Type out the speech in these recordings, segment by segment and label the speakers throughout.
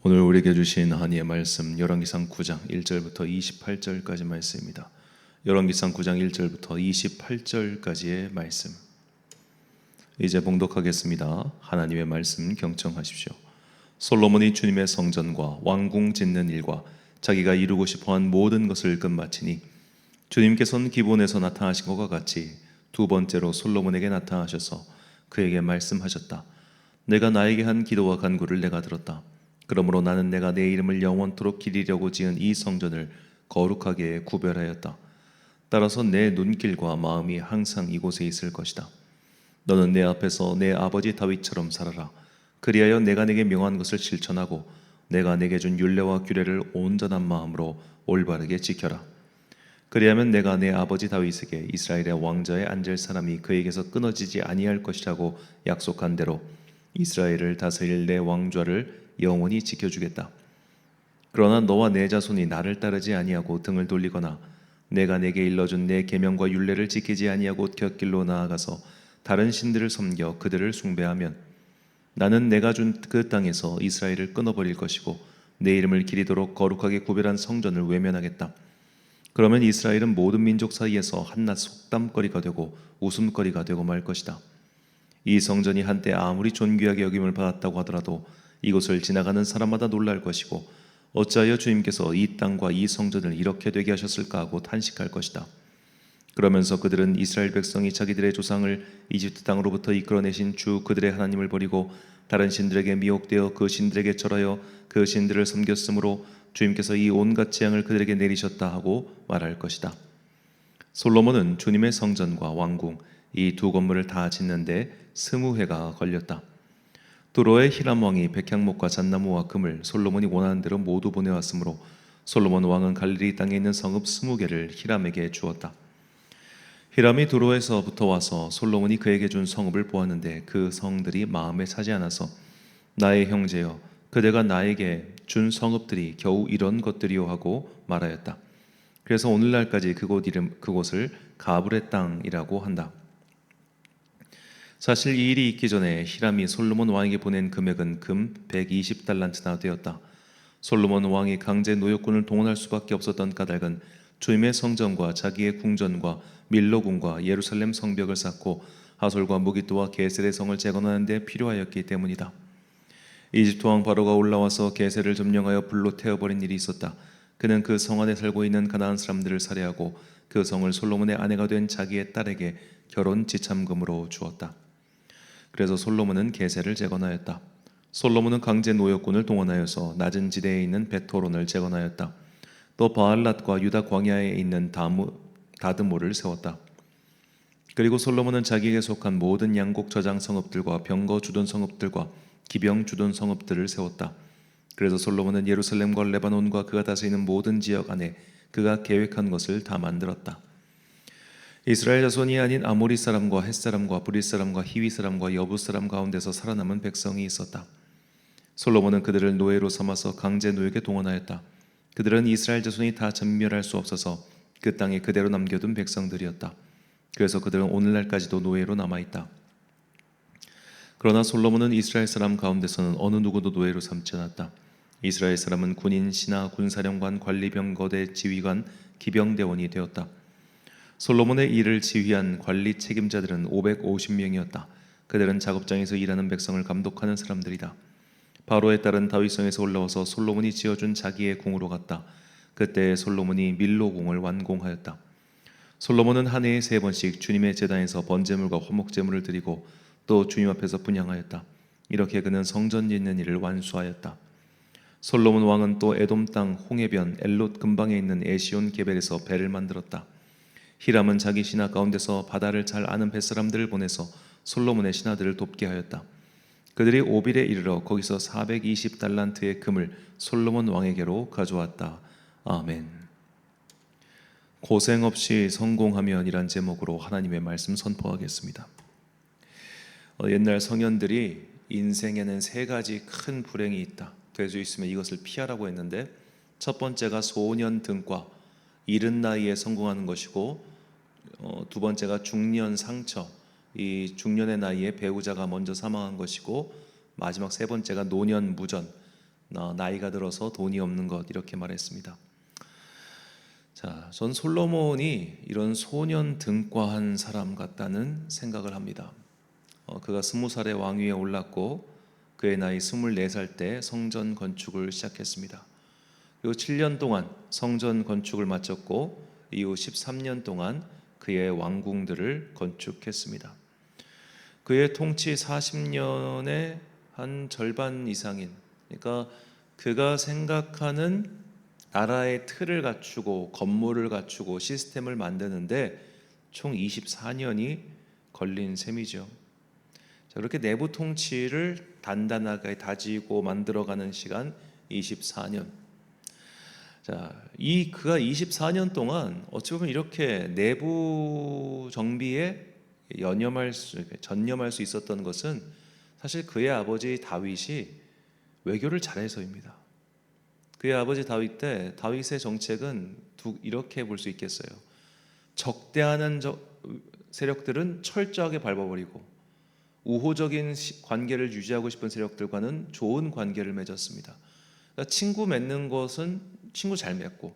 Speaker 1: 오늘 우리에게 주신 하나님의 말씀 열왕기상 9장 1절부터 28절까지 말씀입니다. 열왕기상 9장 1절부터 28절까지의 말씀 이제 봉독하겠습니다. 하나님의 말씀 경청하십시오. 솔로몬이 주님의 성전과 왕궁 짓는 일과 자기가 이루고 싶어한 모든 것을 끝마치니 주님께서는 기본에서 나타나신 것과 같이 두 번째로 솔로몬에게 나타나셔서 그에게 말씀하셨다. 내가 나에게 한 기도와 간구를 내가 들었다. 그러므로 나는 내가 내 이름을 영원토록 기리려고 지은 이 성전을 거룩하게 구별하였다. 따라서 내 눈길과 마음이 항상 이곳에 있을 것이다. 너는 내 앞에서 내 아버지 다윗처럼 살아라. 그리하여 내가 내게 명한 것을 실천하고 내가 내게 준 율례와 규례를 온전한 마음으로 올바르게 지켜라. 그리하면 내가 내 아버지 다윗에게 이스라엘의 왕좌에 앉을 사람이 그에게서 끊어지지 아니할 것이라고 약속한 대로 이스라엘을 다스릴 내 왕좌를 영원히 지켜주겠다. 그러나 너와 내 자손이 나를 따르지 아니하고 등을 돌리거나 내가 내게 일러준 내 계명과 율례를 지키지 아니하고 곁길로 나아가서 다른 신들을 섬겨 그들을 숭배하면 나는 내가 준 그 땅에서 이스라엘을 끊어버릴 것이고 내 이름을 기리도록 거룩하게 구별한 성전을 외면하겠다. 그러면 이스라엘은 모든 민족 사이에서 한낱 속담거리가 되고 웃음거리가 되고 말 것이다. 이 성전이 한때 아무리 존귀하게 여김을 받았다고 하더라도 이곳을 지나가는 사람마다 놀랄 것이고 어찌하여 주님께서 이 땅과 이 성전을 이렇게 되게 하셨을까 하고 탄식할 것이다. 그러면서 그들은 이스라엘 백성이 자기들의 조상을 이집트 땅으로부터 이끌어내신 주 그들의 하나님을 버리고 다른 신들에게 미혹되어 그 신들에게 절하여 그 신들을 섬겼으므로 주님께서 이 온갖 재앙을 그들에게 내리셨다 하고 말할 것이다. 솔로몬은 주님의 성전과 왕궁 이 두 건물을 다 짓는데 20해가 걸렸다. 두로의 히람 왕이 백향목과 잣나무와 금을 솔로몬이 원하는 대로 모두 보내왔으므로 솔로몬 왕은 갈릴리 땅에 있는 성읍 20개를 히람에게 주었다. 히람이 두로에서부터 와서 솔로몬이 그에게 준 성읍을 보았는데 그 성들이 마음에 차지 않아서 나의 형제여 그대가 나에게 준 성읍들이 겨우 이런 것들이요 하고 말하였다. 그래서 오늘날까지 그곳을 가브레 땅이라고 한다. 사실 이 일이 있기 전에 히람이 솔로몬 왕에게 보낸 금액은 금 120달란트나 되었다. 솔로몬 왕이 강제 노역군을 동원할 수밖에 없었던 까닭은 주님의 성전과 자기의 궁전과 밀로궁과 예루살렘 성벽을 쌓고 하솔과 무기또와 게셀의 성을 재건하는 데 필요하였기 때문이다. 이집트 왕 바로가 올라와서 게셀을 점령하여 불로 태워버린 일이 있었다. 그는 그 성 안에 살고 있는 가나안 사람들을 살해하고 그 성을 솔로몬의 아내가 된 자기의 딸에게 결혼 지참금으로 주었다. 그래서 솔로몬은 게셀을 재건하였다. 솔로몬은 강제 노역군을 동원하여서 낮은 지대에 있는 베토론을 재건하였다. 또 바알랏과 유다 광야에 있는 다드모를 세웠다. 그리고 솔로몬은 자기에게 속한 모든 양곡 저장 성읍들과 병거 주둔 성읍들과 기병 주둔 성읍들을 세웠다. 그래서 솔로몬은 예루살렘과 레바논과 그가 다스리는 모든 지역 안에 그가 계획한 것을 다 만들었다. 이스라엘 자손이 아닌 아모리 사람과 헷 사람과 브릿 사람과 히위 사람과 여부 사람 가운데서 살아남은 백성이 있었다. 솔로몬은 그들을 노예로 삼아서 강제 노역에 동원하였다. 그들은 이스라엘 자손이 다 전멸할 수 없어서 그 땅에 그대로 남겨둔 백성들이었다. 그래서 그들은 오늘날까지도 노예로 남아있다. 그러나 솔로몬은 이스라엘 사람 가운데서는 어느 누구도 노예로 삼지 않았다. 이스라엘 사람은 군인, 신하, 군사령관, 관리병, 거대, 지휘관, 기병대원이 되었다. 솔로몬의 일을 지휘한 관리 책임자들은 550명이었다. 그들은 작업장에서 일하는 백성을 감독하는 사람들이다. 바로의 딸은 다윗성에서 올라와서 솔로몬이 지어준 자기의 궁으로 갔다. 그때 솔로몬이 밀로궁을 완공하였다. 솔로몬은 한 해에 3번씩 주님의 제단에서 번제물과 화목제물을 드리고 또 주님 앞에서 분향하였다. 이렇게 그는 성전 짓는 일을 완수하였다. 솔로몬 왕은 또 에돔 땅 홍해변 엘롯 근방에 있는 에시온 게벨에서 배를 만들었다. 히람은 자기 신하 가운데서 바다를 잘 아는 뱃사람들을 보내서 솔로몬의 신하들을 돕게 하였다. 그들이 오빌에 이르러 거기서 420달란트의 금을 솔로몬 왕에게로 가져왔다. 아멘. 고생 없이 성공하면이란 제목으로 하나님의 말씀 선포하겠습니다. 옛날 성현들이 인생에는 3가지 큰 불행이 있다. 될 수 있으면 이것을 피하라고 했는데 첫 번째가 소년 등과 이른 나이에 성공하는 것이고 두 번째가 중년 상처, 이 중년의 나이에 배우자가 먼저 사망한 것이고 마지막 3번째가 노년 무전, 나이가 들어서 돈이 없는 것 이렇게 말했습니다. 자, 전 솔로몬이 이런 소년 등과한 사람 같다는 생각을 합니다. 그가 20살에 왕위에 올랐고 그의 나이 24살 때 성전 건축을 시작했습니다. 그리고 7년 동안 성전 건축을 마쳤고 이후 13년 동안 그의 왕궁들을 건축했습니다. 그의 통치 40년의 한 절반 이상인, 그러니까 그가 생각하는 나라의 틀을 갖추고 건물을 갖추고 시스템을 만드는데 총 24년이 걸린 셈이죠. 자, 그렇게 내부 통치를 단단하게 다지고 만들어가는 시간 24년. 자, 그가 24년 동안 어찌 보면 이렇게 내부 정비에 전념할 수 있었던 것은 사실 그의 아버지 다윗이 외교를 잘해서입니다. 그의 아버지 다윗 때 다윗의 정책은 이렇게 볼 수 있겠어요. 적대하는 세력들은 철저하게 밟아버리고 우호적인 관계를 유지하고 싶은 세력들과는 좋은 관계를 맺었습니다. 그러니까 친구 맺는 것은 친구 잘 맺고,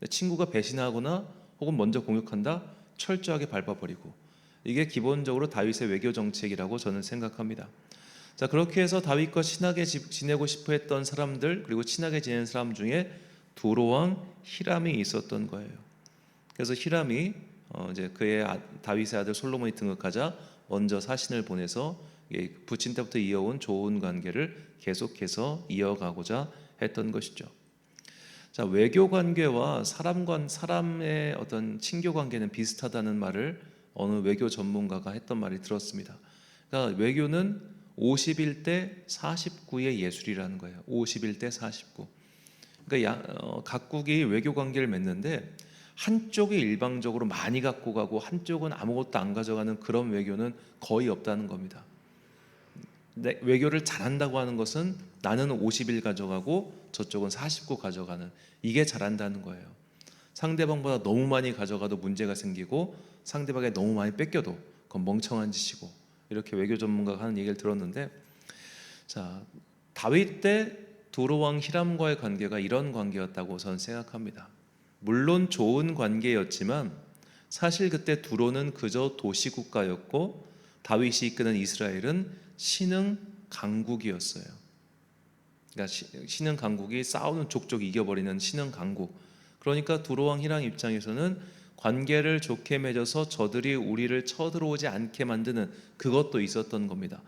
Speaker 1: 친구가 배신하거나 혹은 먼저 공격한다, 철저하게 밟아버리고, 이게 기본적으로 다윗의 외교 정책이라고 저는 생각합니다. 자, 그렇게 해서 다윗과 친하게 지내고 싶어 했던 사람들, 그리고 친하게 지내는 사람 중에 두로왕 히람이 있었던 거예요. 그래서 히람이 이제 다윗의 아들 솔로몬이 등극하자 먼저 사신을 보내서 부친 때부터 이어온 좋은 관계를 계속해서 이어가고자 했던 것이죠. 자, 외교 관계와 사람의 어떤 친교 관계는 비슷하다는 말을 어느 외교 전문가가 했던 말이 들었습니다. 그러니까 외교는 51대 49의 예술이라는 거예요. 51대 49. 그러니까 각국이 외교 관계를 맺는데 한쪽이 일방적으로 많이 갖고 가고 한쪽은 아무것도 안 가져가는 그런 외교는 거의 없다는 겁니다. 외교를 잘한다고 하는 것은 나는 50일 가져가고 저쪽은 49 가져가는, 이게 잘한다는 거예요. 상대방보다 너무 많이 가져가도 문제가 생기고 상대방에 너무 많이 뺏겨도 그건 멍청한 짓이고, 이렇게 외교 전문가가 하는 얘기를 들었는데, 자, 다윗 때 두로왕 히람과의 관계가 이런 관계였다고 저는 생각합니다. 물론 좋은 관계였지만 사실 그때 두로는 그저 도시국가였고 다윗이 이끄는 이스라엘은 신흥 강국이었어요. 그러니까 신흥 강국이 싸우는 족족 이겨버리는 신흥 강국. 그러니까 두로왕 히람 입장에서는 관계를 좋게 맺어서 저들이 우리를 쳐들어오지 않게 만드는 그것도 있었던 겁니다.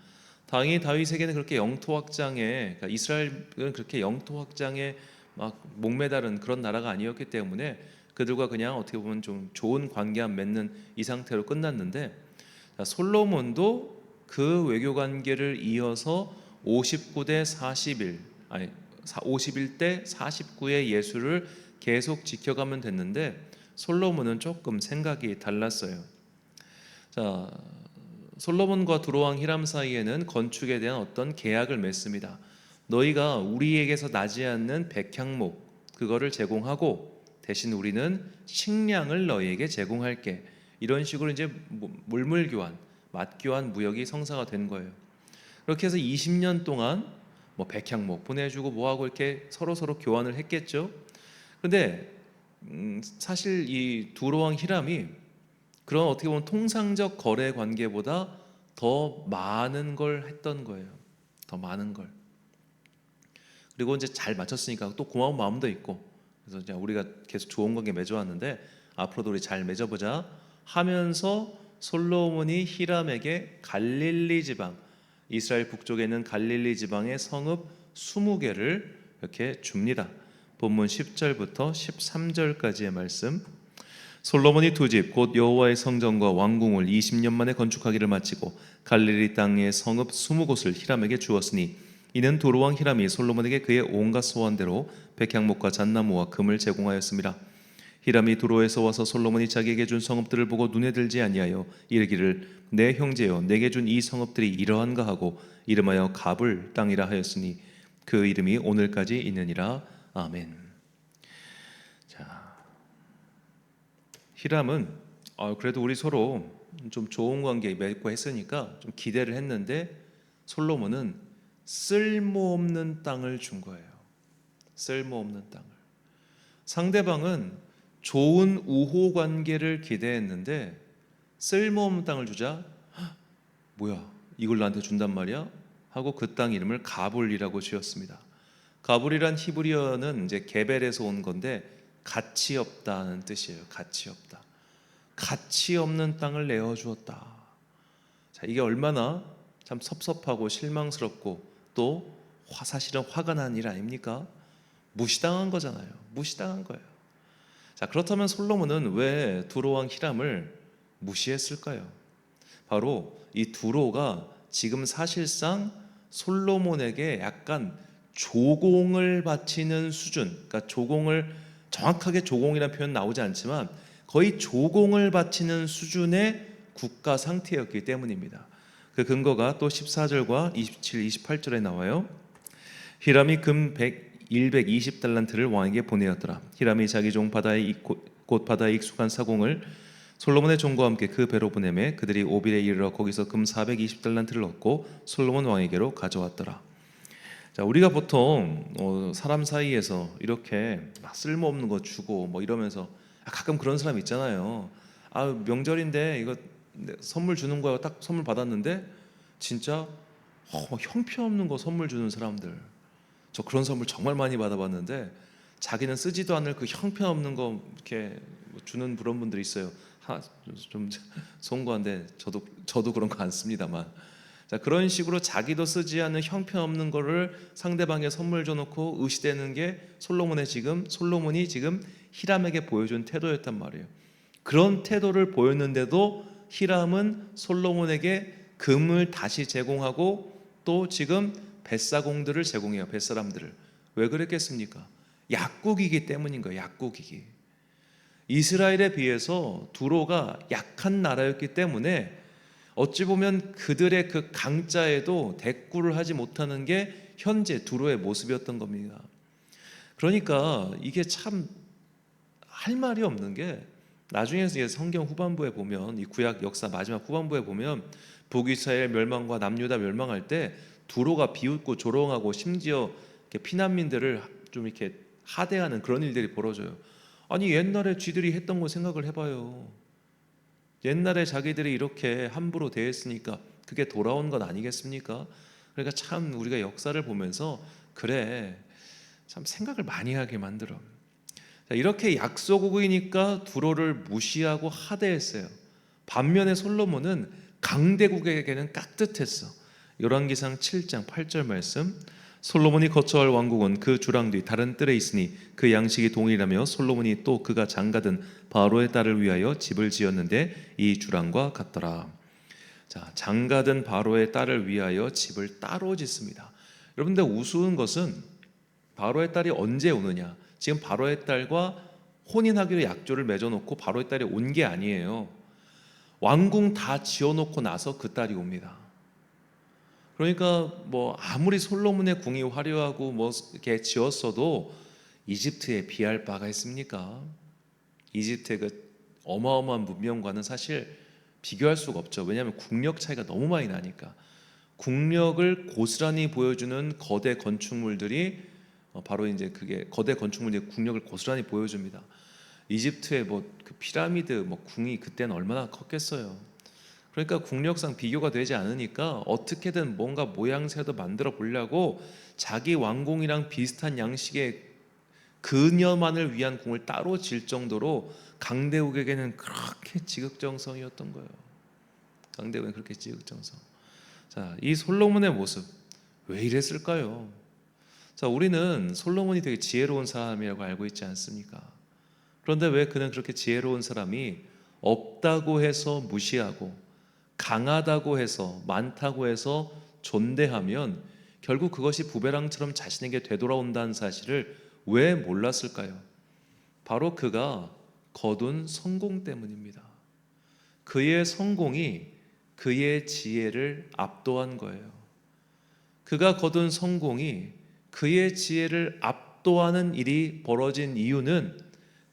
Speaker 1: 당연히 다윗에게는 그렇게 영토 확장에, 그러니까 이스라엘은 그렇게 영토 확장에 막 목매다른 그런 나라가 아니었기 때문에 그들과 그냥 어떻게 보면 좀 좋은 관계 안 맺는 이 상태로 끝났는데, 솔로몬도 그 외교 관계를 이어서 59대 41, 아니 51대 49의 예술을 계속 지켜가면 됐는데 솔로몬은 조금 생각이 달랐어요. 자, 솔로몬과 두로왕 히람 사이에는 건축에 대한 어떤 계약을 맺습니다. 너희가 우리에게서 나지 않는 백향목 그거를 제공하고 대신 우리는 식량을 너희에게 제공할게. 이런 식으로 이제 물물 교환, 맛 교환 무역이 성사가 된 거예요. 그렇게 해서 20년 동안 백향목 보내주고 뭐하고 이렇게 서로 교환을 했겠죠. 그런데 사실 이 두로왕 히람이 그런 어떻게 보면 통상적 거래 관계보다 더 많은 걸 했던 거예요. 더 많은 걸. 그리고 이제 잘 맞췄으니까 또 고마운 마음도 있고, 그래서 이제 우리가 계속 좋은 관계 맺어왔는데 앞으로도 우리 잘 맺어보자 하면서 솔로몬이 히람에게 갈릴리 지방, 이스라엘 북쪽에 있는 갈릴리 지방의 성읍 20개를 이렇게 줍니다. 본문 10절부터 13절까지의 말씀. 솔로몬이 두 집 곧 여호와의 성전과 왕궁을 20년 만에 건축하기를 마치고 갈릴리 땅의 성읍 20곳을 히람에게 주었으니 이는 도로왕 히람이 솔로몬에게 그의 온갖 소원대로 백향목과 잣나무와 금을 제공하였습니다. 히람이 도로에서 와서 솔로몬이 자기에게 준 성읍들을 보고 눈에 들지 아니하여 이르기를 내 형제여 내게 준 이 성읍들이 이러한가 하고 이름하여 갑을 땅이라 하였으니 그 이름이 오늘까지 있느니라. 아멘. 자, 히람은 그래도 우리 서로 좀 좋은 관계 맺고 했으니까 좀 기대를 했는데 솔로몬은 쓸모없는 땅을 준 거예요. 쓸모없는 땅을. 상대방은 좋은 우호 관계를 기대했는데 쓸모없는 땅을 주자, 뭐야 이걸 나한테 준단 말이야? 하고 그 땅 이름을 가불이라고 지었습니다. 가불이란 히브리어는 이제 게벨에서 온 건데 가치 없다는 뜻이에요. 가치 없다. 가치 없는 땅을 내어 주었다. 자, 이게 얼마나 참 섭섭하고 실망스럽고 또 사실은 화가 난 일 아닙니까? 무시당한 거잖아요. 무시당한 거예요. 자, 그렇다면 솔로몬은 왜 두로왕 히람을 무시했을까요? 바로 이 두로가 지금 사실상 솔로몬에게 약간 조공을 바치는 수준, 그러니까 조공을, 정확하게 조공이라는 표현 나오지 않지만 거의 조공을 바치는 수준의 국가 상태였기 때문입니다. 그 근거가 또 14절과 27, 28절에 나와요. 히람이 금 120달란트를 왕에게 보내었더라. 히람이 자기 종 곧 바다에 익숙한 사공을 솔로몬의 종과 함께 그 배로 보내매 그들이 오빌에 이르러 거기서 금 420달란트를 얻고 솔로몬 왕에게로 가져왔더라. 자, 우리가 보통 사람 사이에서 이렇게 막 쓸모없는 거 주고 뭐 이러면서 가끔 그런 사람 있잖아요. 아, 명절인데 이거 선물 주는 거야. 딱 선물 받았는데 진짜 형편없는 거 선물 주는 사람들. 저 그런 선물 정말 많이 받아봤는데 자기는 쓰지도 않을 그 형편없는 거 이렇게 주는 그런 분들이 있어요. 좀 송구한데 저도 그런 거 안 씁니다만. 자, 그런 식으로 자기도 쓰지 않는 형편없는 거를 상대방에 선물 줘놓고 의시되는 게 솔로몬이 지금 히람에게 보여준 태도였단 말이에요. 그런 태도를 보였는데도 히람은 솔로몬에게 금을 다시 제공하고 또 지금 뱃사공들을 제공해요. 뱃사람들을. 왜 그랬겠습니까? 약국이기 때문인 거예요. 약국이기. 이스라엘에 비해서 두로가 약한 나라였기 때문에 어찌 보면 그들의 그 강자에도 대꾸를 하지 못하는 게 현재 두로의 모습이었던 겁니다. 그러니까 이게 참 할 말이 없는 게 나중에 성경 후반부에 보면 이 구약 역사 마지막 후반부에 보면 북이스라엘 멸망과 남유다 멸망할 때 두로가 비웃고 조롱하고 심지어 피난민들을 좀 이렇게 하대하는 그런 일들이 벌어져요. 아니 옛날에 쥐들이 했던 거 생각을 해봐요. 옛날에 자기들이 이렇게 함부로 대했으니까 그게 돌아온 건 아니겠습니까? 그러니까 참 우리가 역사를 보면서 그래 참 생각을 많이 하게 만들어. 자, 이렇게 약소국이니까 두로를 무시하고 하대했어요. 반면에 솔로몬은 강대국에게는 깍듯했어. 열왕기상 7장 8절 말씀. 솔로몬이 거처할 왕국은 그 주랑 뒤 다른 뜰에 있으니 그 양식이 동일하며 솔로몬이 또 그가 장가든 바로의 딸을 위하여 집을 지었는데 이 주랑과 같더라. 자, 장가든 바로의 딸을 위하여 집을 따로 짓습니다. 여러분들 우스운 것은 바로의 딸이 언제 오느냐? 지금 바로의 딸과 혼인하기로 약조를 맺어놓고 바로의 딸이 온 게 아니에요. 왕궁 다 지어놓고 나서 그 딸이 옵니다. 그러니까 뭐 아무리 솔로몬의 궁이 화려하고 뭐 이렇게 지었어도 이집트에 비할 바가 있습니까? 이집트의 그 어마어마한 문명과는 사실 비교할 수가 없죠. 왜냐하면 국력 차이가 너무 많이 나니까. 국력을 고스란히 보여주는 거대 건축물들이 바로 이제 그게 거대 건축물들이 국력을 고스란히 보여줍니다. 이집트의 뭐 그 피라미드 뭐 궁이 그때는 얼마나 컸겠어요. 그러니까 국력상 비교가 되지 않으니까 어떻게든 뭔가 모양새도 만들어 보려고 자기 왕궁이랑 비슷한 양식의 그녀만을 위한 궁을 따로 질 정도로 강대국에게는 그렇게 지극정성이었던 거예요. 강대국은 그렇게 지극정성. 자, 이 솔로몬의 모습 왜 이랬을까요? 자, 우리는 솔로몬이 되게 지혜로운 사람이라고 알고 있지 않습니까? 그런데 왜 그는 그렇게 지혜로운 사람이 없다고 해서 무시하고 강하다고 해서 많다고 해서 존대하면 결국 그것이 부메랑처럼 자신에게 되돌아온다는 사실을 왜 몰랐을까요? 바로 그가 거둔 성공 때문입니다. 그의 성공이 그의 지혜를 압도한 거예요. 그가 거둔 성공이 그의 지혜를 압도하는 일이 벌어진 이유는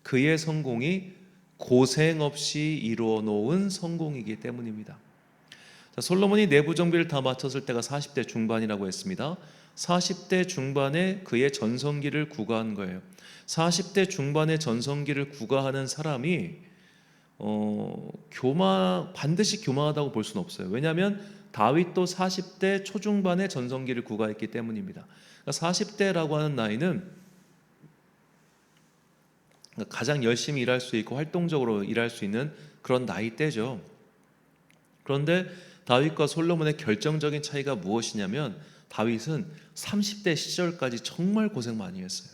Speaker 1: 그의 성공이 고생 없이 이루어 놓은 성공이기 때문입니다. 자, 솔로몬이 내부 정비를 다 마쳤을 때가 40대 중반이라고 했습니다. 40대 중반에 그의 전성기를 구가한 거예요. 40대 중반의 전성기를 구가하는 사람이 반드시 교만하다고 볼 수는 없어요. 왜냐하면 다윗도 40대 초중반의 전성기를 구가했기 때문입니다. 그러니까 40대라고 하는 나이는 가장 열심히 일할 수 있고 활동적으로 일할 수 있는 그런 나이대죠. 그런데 다윗과 솔로몬의 결정적인 차이가 무엇이냐면, 다윗은 30대 시절까지 정말 고생 많이 했어요.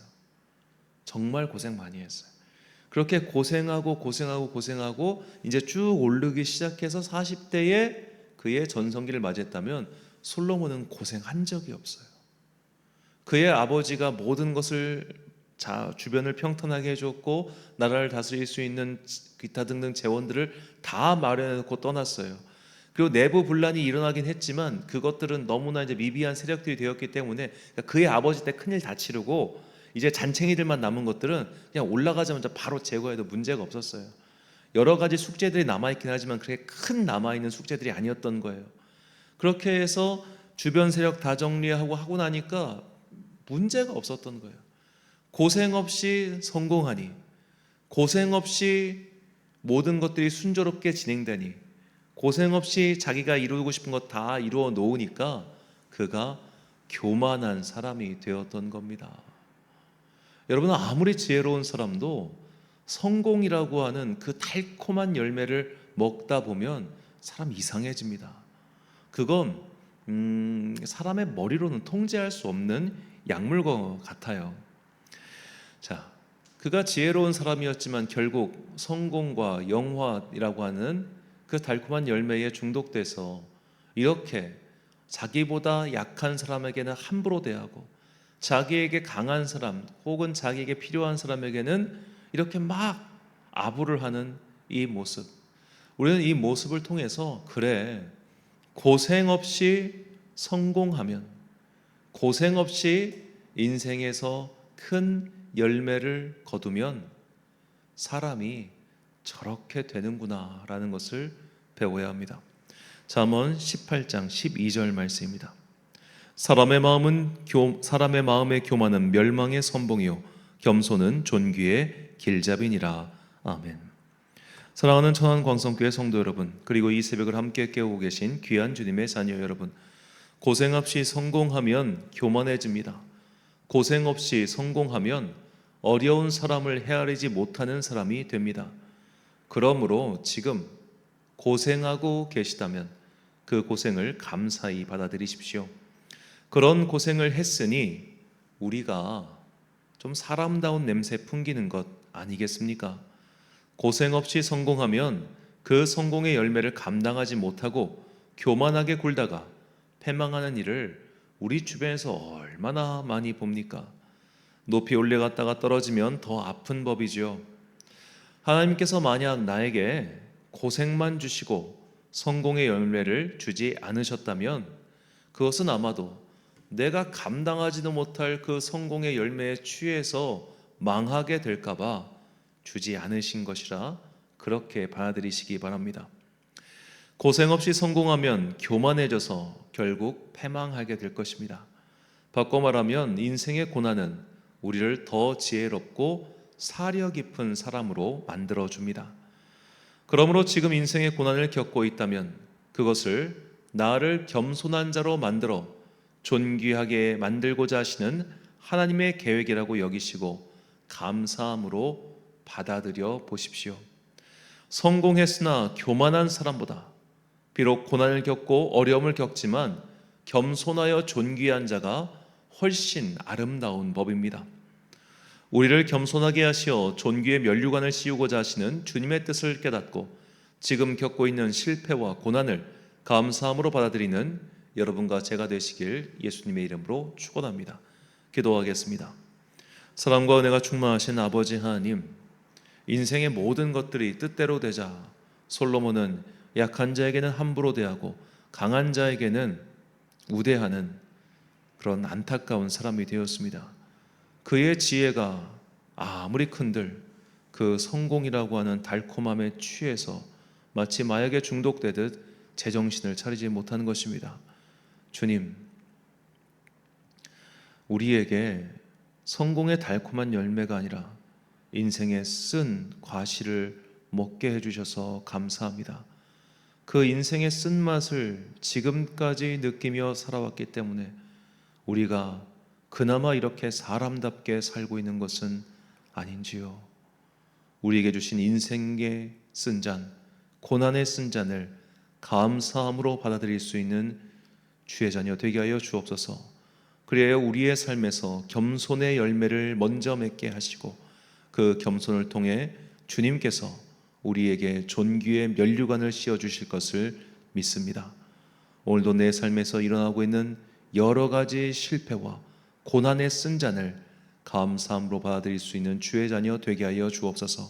Speaker 1: 정말 고생 많이 했어요. 그렇게 고생하고 이제 쭉 오르기 시작해서 40대에 그의 전성기를 맞이했다면, 솔로몬은 고생한 적이 없어요. 그의 아버지가 모든 것을 주변을 평탄하게 해줬고 나라를 다스릴 수 있는 기타 등등 재원들을 다 마련해놓고 떠났어요. 그리고 내부 분란이 일어나긴 했지만 그것들은 너무나 이제 미비한 세력들이 되었기 때문에, 그의 아버지 때 큰일 다 치르고 이제 잔챙이들만 남은 것들은 그냥 올라가자마자 바로 제거해도 문제가 없었어요. 여러 가지 숙제들이 남아있긴 하지만 그렇게 큰 남아있는 숙제들이 아니었던 거예요. 그렇게 해서 주변 세력 다 정리하고 하고 나니까 문제가 없었던 거예요. 고생 없이 성공하니, 고생 없이 모든 것들이 순조롭게 진행되니, 고생 없이 자기가 이루고 싶은 것 다 이루어 놓으니까 그가 교만한 사람이 되었던 겁니다. 여러분, 아무리 지혜로운 사람도 성공이라고 하는 그 달콤한 열매를 먹다 보면 사람 이상해집니다. 그건 사람의 머리로는 통제할 수 없는 약물과 같아요. 자, 그가 지혜로운 사람이었지만 결국 성공과 영화이라고 하는 그 달콤한 열매에 중독돼서 이렇게 자기보다 약한 사람에게는 함부로 대하고, 자기에게 강한 사람 혹은 자기에게 필요한 사람에게는 이렇게 막 아부를 하는 이 모습, 우리는 이 모습을 통해서, 그래, 고생 없이 성공하면, 고생 없이 인생에서 큰 열매를 거두면 사람이 저렇게 되는구나 라는 것을 배워야 합니다. 잠언 18장 12절 말씀입니다. 사람의 마음의 교만은 멸망의 선봉이요 겸손은 존귀의 길잡이니라. 아멘. 사랑하는 천안광성교회 성도 여러분, 그리고 이 새벽을 함께 깨우고 계신 귀한 주님의 자녀 여러분, 고생 없이 성공하면 교만해집니다. 고생 없이 성공하면 어려운 사람을 헤아리지 못하는 사람이 됩니다. 그러므로 지금 고생하고 계시다면 그 고생을 감사히 받아들이십시오. 그런 고생을 했으니 우리가 좀 사람다운 냄새 풍기는 것 아니겠습니까? 고생 없이 성공하면 그 성공의 열매를 감당하지 못하고 교만하게 굴다가 패망하는 일을 우리 주변에서 얼마나 많이 봅니까? 높이 올라갔다가 떨어지면 더 아픈 법이죠. 하나님께서 만약 나에게 고생만 주시고 성공의 열매를 주지 않으셨다면 그것은 아마도 내가 감당하지도 못할 그 성공의 열매에 취해서 망하게 될까봐 주지 않으신 것이라 그렇게 받아들이시기 바랍니다. 고생 없이 성공하면 교만해져서 결국 패망하게 될 것입니다. 바꿔 말하면 인생의 고난은 우리를 더 지혜롭고 사려 깊은 사람으로 만들어줍니다. 그러므로 지금 인생의 고난을 겪고 있다면 그것을 나를 겸손한 자로 만들어 존귀하게 만들고자 하시는 하나님의 계획이라고 여기시고 감사함으로 받아들여 보십시오. 성공했으나 교만한 사람보다 비록 고난을 겪고 어려움을 겪지만 겸손하여 존귀한 자가 훨씬 아름다운 법입니다. 우리를 겸손하게 하시어 존귀의 면류관을 씌우고자 하시는 주님의 뜻을 깨닫고 지금 겪고 있는 실패와 고난을 감사함으로 받아들이는 여러분과 제가 되시길 예수님의 이름으로 축원합니다. 기도하겠습니다. 사랑과 은혜가 충만하신 아버지 하나님, 인생의 모든 것들이 뜻대로 되자 솔로몬은 약한 자에게는 함부로 대하고 강한 자에게는 우대하는 그런 안타까운 사람이 되었습니다. 그의 지혜가 아무리 큰들 그 성공이라고 하는 달콤함에 취해서 마치 마약에 중독되듯 제정신을 차리지 못하는 것입니다. 주님, 우리에게 성공의 달콤한 열매가 아니라 인생의 쓴 과실을 먹게 해주셔서 감사합니다. 그 인생의 쓴맛을 지금까지 느끼며 살아왔기 때문에 우리가 그나마 이렇게 사람답게 살고 있는 것은 아닌지요. 우리에게 주신 인생의 쓴 잔, 고난의 쓴 잔을 감사함으로 받아들일 수 있는 주의 자녀 되게 하여 주옵소서. 그래야 우리의 삶에서 겸손의 열매를 먼저 맺게 하시고 그 겸손을 통해 주님께서 우리에게 존귀의 면류관을 씌워주실 것을 믿습니다. 오늘도 내 삶에서 일어나고 있는 여러 가지 실패와 고난의 쓴 잔을 감사함으로 받아들일 수 있는 주의 자녀 되게 하여 주옵소서.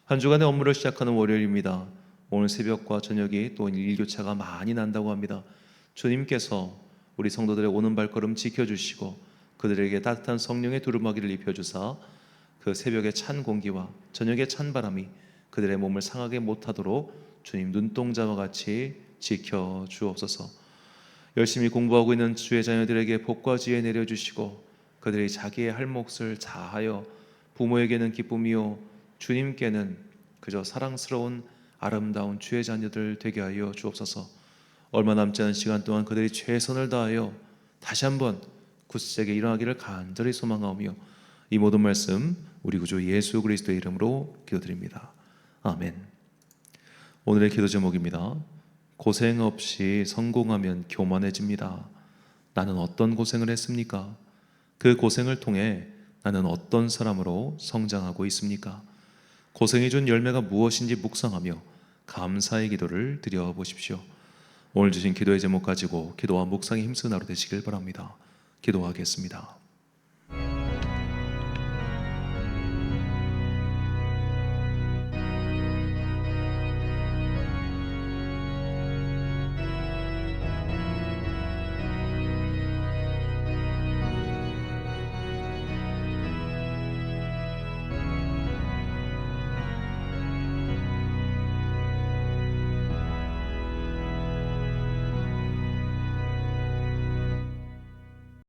Speaker 1: 한 주간의 업무를 시작하는 월요일입니다. 오늘 새벽과 저녁이 또 일교차가 많이 난다고 합니다. 주님께서 우리 성도들의 오는 발걸음 지켜주시고 그들에게 따뜻한 성령의 두루마기를 입혀주사 그 새벽의 찬 공기와 저녁의 찬 바람이 그들의 몸을 상하게 못하도록 주님 눈동자와 같이 지켜주옵소서. 열심히 공부하고 있는 주의 자녀들에게 복과 지혜 내려주시고 그들이 자기의 할 몫을 다하여 부모에게는 기쁨이요 주님께는 그저 사랑스러운 아름다운 주의 자녀들 되게 하여 주옵소서. 얼마 남지 않은 시간 동안 그들이 최선을 다하여 다시 한번 굳세게 일어나기를 간절히 소망하오며 이 모든 말씀 우리 구주 예수 그리스도의 이름으로 기도드립니다. 아멘. 오늘의 기도 제목입니다. 고생 없이 성공하면 교만해집니다. 나는 어떤 고생을 했습니까? 그 고생을 통해 나는 어떤 사람으로 성장하고 있습니까? 고생이 준 열매가 무엇인지 묵상하며 감사의 기도를 드려보십시오. 오늘 주신 기도의 제목 가지고 기도와 묵상에 힘쓰는 하루 되시길 바랍니다. 기도하겠습니다.